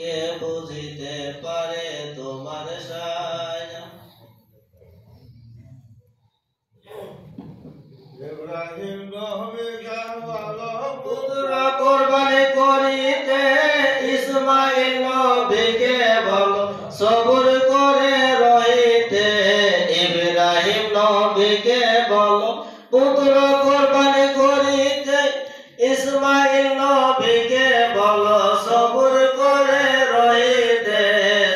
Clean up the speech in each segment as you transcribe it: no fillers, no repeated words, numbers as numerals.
কে বুঝিতে পারে তোমার শান। ইব্রাহিম নবীকে বলো পুত্র কোরবানি করিতে, ইসমাইল নবীকে বলো সবুর করে রহিতে। ইব্রাহিম নবীকে বলো পুত্র কোরবানি করিতে, ইসমাইল নবীকে বলো সবুর করে রহিতে।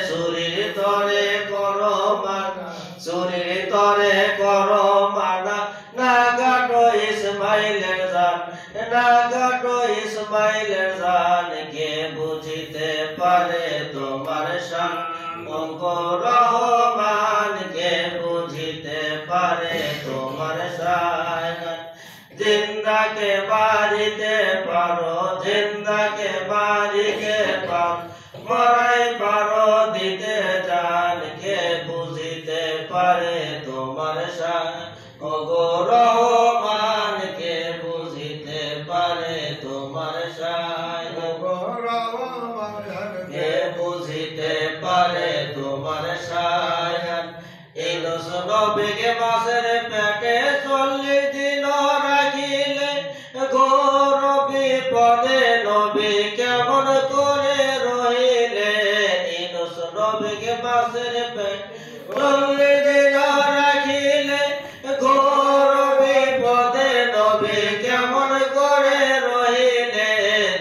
শরীর তরে করো মানা, শরীর তরে করো মানা, না কাটো ইসমাইলের জান, না কাটো ইসমাইলের জান। কে বুঝিতে পারে তোমার শান, ওগো রহমান কে বুঝিতে পারে তোমার শান। জিন্দাকে মারিতে পারো, জিন্দাকে মারিতে পারো, মরাই পারো দিতে জান। কে বুঝিতে পারে তোমার শান, ওগো রহমান কে বুঝিতে পারে তোমার শান। কে বুঝিতে পারে তোমার শান। ইউনূস নবীকে মাছের পেটে 40 দিন রাখিলে, ঘোর বিপদে নবী কেমন করে রহিলে। ইউনূস নবীকে মাছের পেটে 40 দিন রাখিলে, ঘোর বিপদে নবী কেমন করে রহিলে।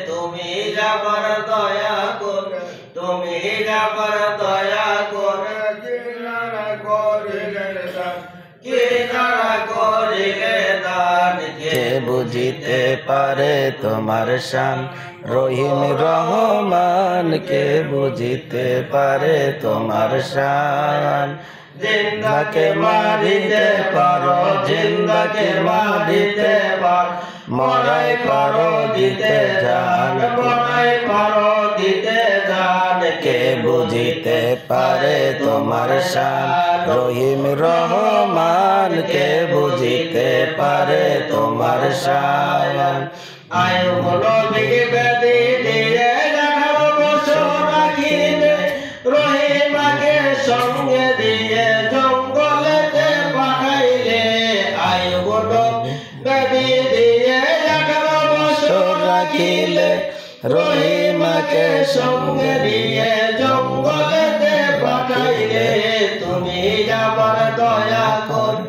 তুমি যাবার দয়া করে, তুমি যাবার দয়া করে, কিনারা করিলে দান। কে বুঝিতে পারে তোমার শান, রহিম রহমান কে বুঝিতে পারে তোমার শান। জিন্দাকে মারিতে পারো, জিন্দাকে মারিতে পারো, মরাই পারো দিতে জান। মরাই পারো দিতে জান। কে বুঝিতে পারে তোমার শান, রহিম রহমান কে বুঝিতে পারে তোমার শান। আয়ুব নবীকে বেদি দিয়ে 18 বছর রাখিলে, রহিমাকে সঙ্গে দিয়ে জঙ্গলেতে পাঠাইলে। আয়ুব নবী বেদি দিয়ে 18 বছর রাখিলে, রহিমাকে সঙ্গে দিয়ে জঙ্গলেতে পাঠাইলে। তুমি আমার দয়া করে,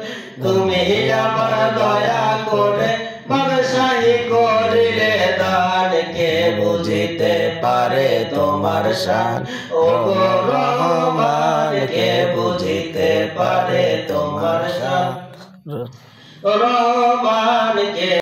তুমি আমার দয়া করে, বাদশাহী করিলে দান। কে বুঝিতে পারে তোমার শান, ওগো রহমান কে বুঝিতে পারে তোমার শান। রহমান কে